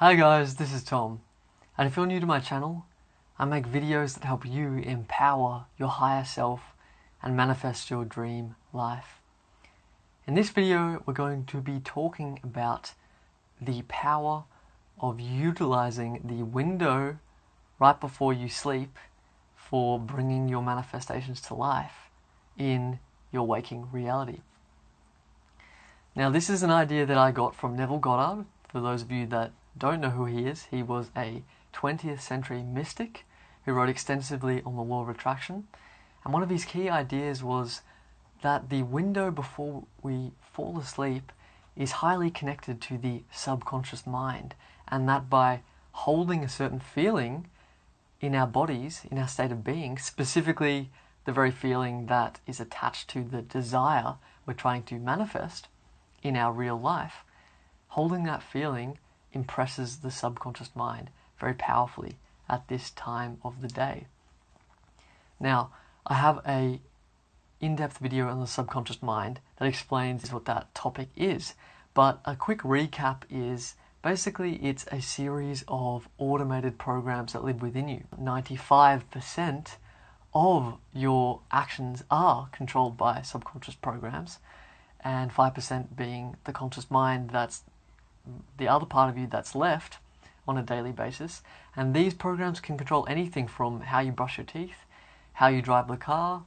Hi guys, this is Tom, and if you're new to my channel, I make videos that help you empower your higher self and manifest your dream life. In this video, we're going to be talking about the power of utilizing the window right before you sleep for bringing your manifestations to life in your waking reality. Now, this is an idea that I got from Neville Goddard. For those of you that don't know who he is, he was a 20th century mystic who wrote extensively on the law of attraction. And one of his key ideas was that the window before we fall asleep is highly connected to the subconscious mind, and that by holding a certain feeling in our bodies, in our state of being, specifically the very feeling that is attached to the desire we're trying to manifest in our real life, holding that feeling impresses the subconscious mind very powerfully at this time of the day. Now, I have a in-depth video on the subconscious mind that explains what that topic is, but a quick recap is basically it's a series of automated programs that live within you. 95% of your actions are controlled by subconscious programs, and 5% being the conscious mind, that's the other part of you that's left on a daily basis. And these programs can control anything from how you brush your teeth, how you drive the car,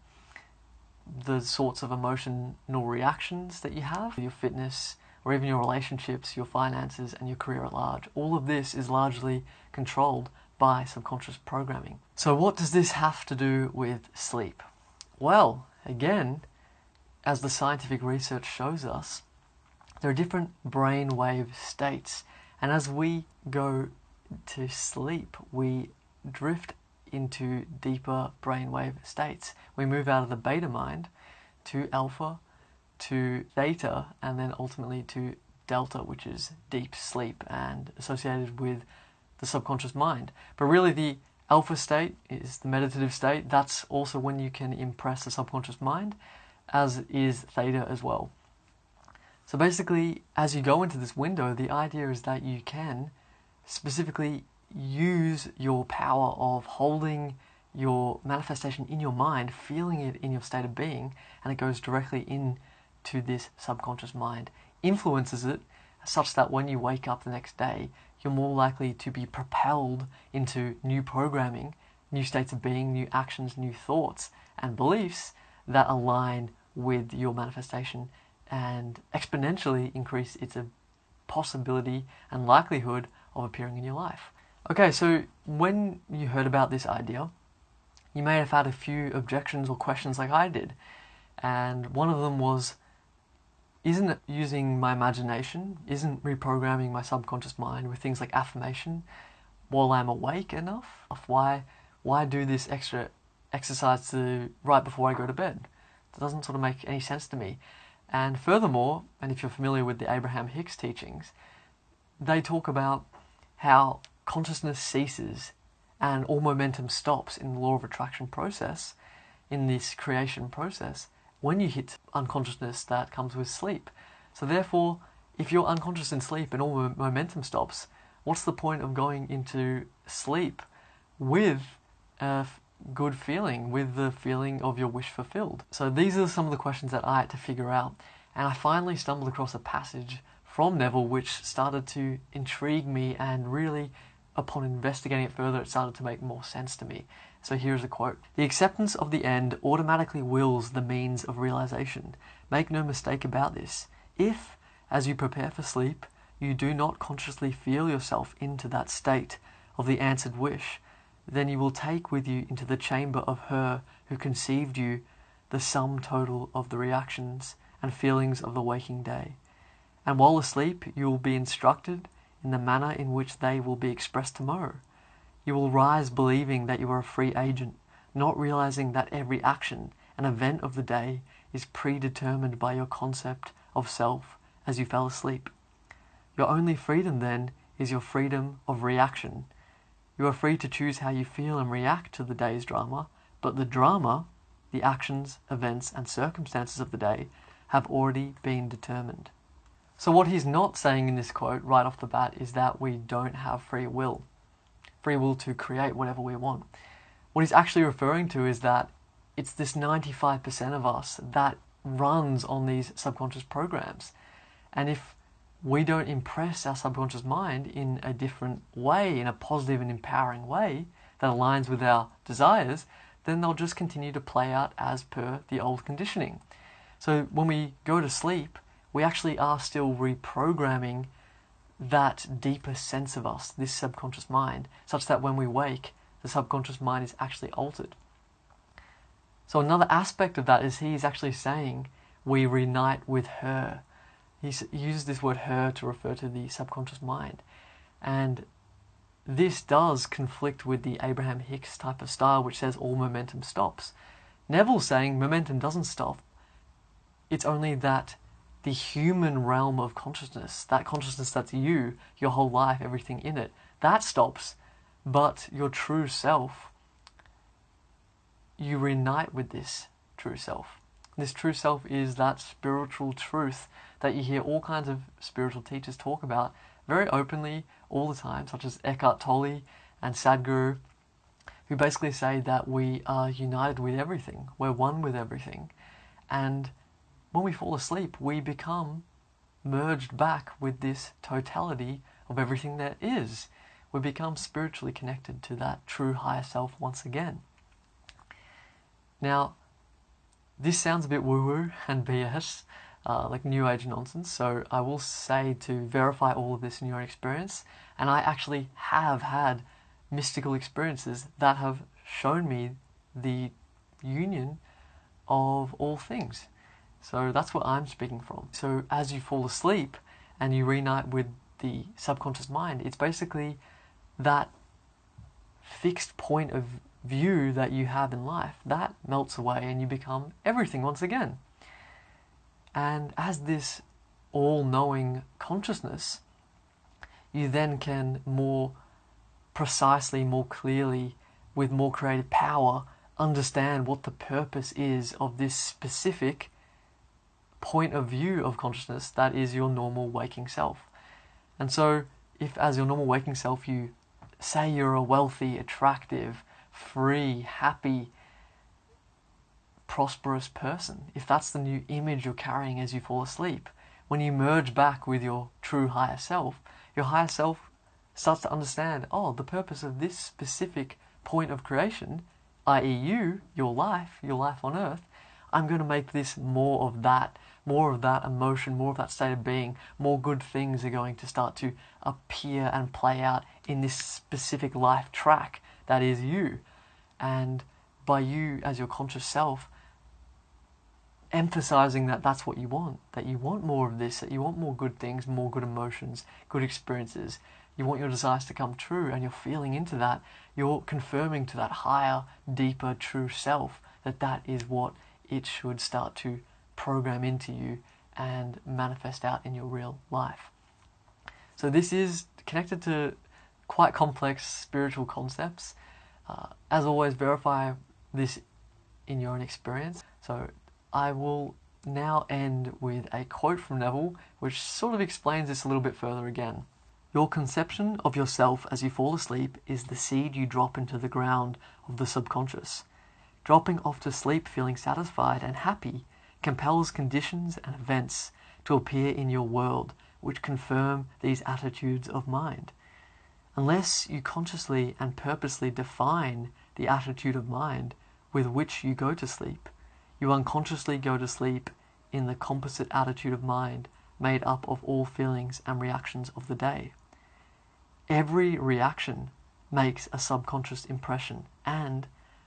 the sorts of emotional reactions that you have, your fitness, or even your relationships, your finances, and your career at large. All of this is largely controlled by subconscious programming. So what does this have to do with sleep? Well, again, as the scientific research shows us, there are different brainwave states, and as we go to sleep, we drift into deeper brainwave states. We move out of the beta mind to alpha, to theta, and then ultimately to delta, which is deep sleep and associated with the subconscious mind. But really the alpha state is the meditative state. That's also when you can impress the subconscious mind, as is theta as well. So basically, as you go into this window, the idea is that you can specifically use your power of holding your manifestation in your mind, feeling it in your state of being, and it goes directly into this subconscious mind, influences it such that when you wake up the next day, you're more likely to be propelled into new programming, new states of being, new actions, new thoughts, and beliefs that align with your manifestation and exponentially increase its possibility and likelihood of appearing in your life. Okay, so when you heard about this idea, you may have had a few objections or questions like I did. And one of them was, isn't it using my imagination, isn't reprogramming my subconscious mind with things like affirmation while I'm awake enough? Why do this extra exercise right before I go to bed? That doesn't sort of make any sense to me. And furthermore, and if you're familiar with the Abraham Hicks teachings, they talk about how consciousness ceases and all momentum stops in the law of attraction process, in this creation process, when you hit unconsciousness that comes with sleep. So therefore, if you're unconscious in sleep and all momentum stops, what's the point of going into sleep with a good feeling, with the feeling of your wish fulfilled? So these are some of the questions that I had to figure out, and I finally stumbled across a passage from Neville which started to intrigue me, and really, upon investigating it further, it started to make more sense to me. So here's a quote. "The acceptance of the end automatically wills the means of realization. Make no mistake about this. If, as you prepare for sleep, you do not consciously feel yourself into that state of the answered wish, then you will take with you into the chamber of her who conceived you the sum total of the reactions and feelings of the waking day. And while asleep, you will be instructed in the manner in which they will be expressed tomorrow. You will rise believing that you are a free agent, not realizing that every action and event of the day is predetermined by your concept of self as you fell asleep. Your only freedom then is your freedom of reaction. You are free to choose how you feel and react to the day's drama, but the drama, the actions, events, and circumstances of the day have already been determined." So what he's not saying in this quote right off the bat is that we don't have free will to create whatever we want. What he's actually referring to is that it's this 95% of us that runs on these subconscious programs. And if we don't impress our subconscious mind in a different way, in a positive and empowering way that aligns with our desires, then they'll just continue to play out as per the old conditioning. So when we go to sleep, we actually are still reprogramming that deeper sense of us, this subconscious mind, such that when we wake, the subconscious mind is actually altered. So another aspect of that is he's actually saying we reunite with her. He uses this word her to refer to the subconscious mind. And this does conflict with the Abraham Hicks type of style, which says all momentum stops. Neville's saying momentum doesn't stop. It's only that the human realm of consciousness, that consciousness that's you, your whole life, everything in it, that stops. But your true self, you reunite with this true self. This true self is that spiritual truth that you hear all kinds of spiritual teachers talk about very openly all the time, such as Eckhart Tolle and Sadhguru, who basically say that we are united with everything. We're one with everything. And when we fall asleep, we become merged back with this totality of everything that is. We become spiritually connected to that true higher self once again. Now, this sounds a bit woo-woo and BS, like New Age nonsense, so I will say to verify all of this in your experience, and I actually have had mystical experiences that have shown me the union of all things. So that's what I'm speaking from. So as you fall asleep and you reunite with the subconscious mind, it's basically that fixed point of view that you have in life, that melts away and you become everything once again. And as this all-knowing consciousness, you then can more precisely, more clearly, with more creative power, understand what the purpose is of this specific point of view of consciousness that is your normal waking self. And so if as your normal waking self you say you're a wealthy, attractive, free, happy, prosperous person, if that's the new image you're carrying as you fall asleep, when you merge back with your true higher self, your higher self starts to understand, oh, the purpose of this specific point of creation, i.e. you, your life on earth, I'm going to make this more of that emotion, more of that state of being. More good things are going to start to appear and play out in this specific life track that is you. And by you as your conscious self emphasizing that that's what you want, that you want more of this, that you want more good things, more good emotions, good experiences, you want your desires to come true, and you're feeling into that, you're confirming to that higher, deeper, true self that that is what it should start to program into you and manifest out in your real life. So this is connected to quite complex spiritual concepts. As always, verify this in your own experience. So I will now end with a quote from Neville, which sort of explains this a little bit further again. Your conception of yourself as you fall asleep is the seed you drop into the ground of the subconscious. Dropping off to sleep feeling satisfied and happy compels conditions and events to appear in your world which confirm these attitudes of mind. Unless you consciously and purposely define the attitude of mind with which you go to sleep, you unconsciously go to sleep in the composite attitude of mind made up of all feelings and reactions of the day. Every reaction makes a subconscious impression and,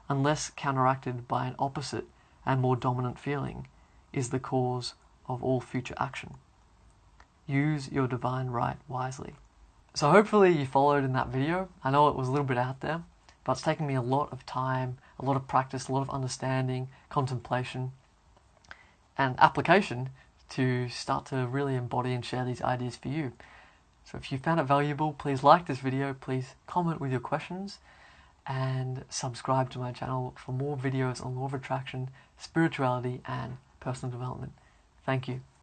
unless counteracted by an opposite and more dominant feeling, is the cause of all future action. Use your divine right wisely. So hopefully you followed in that video. I know it was a little bit out there, but it's taken me a lot of time, a lot of practice, a lot of understanding, contemplation, and application to start to really embody and share these ideas for you. So if you found it valuable, please like this video, please comment with your questions, and subscribe to my channel for more videos on law of attraction, spirituality, and personal development. Thank you.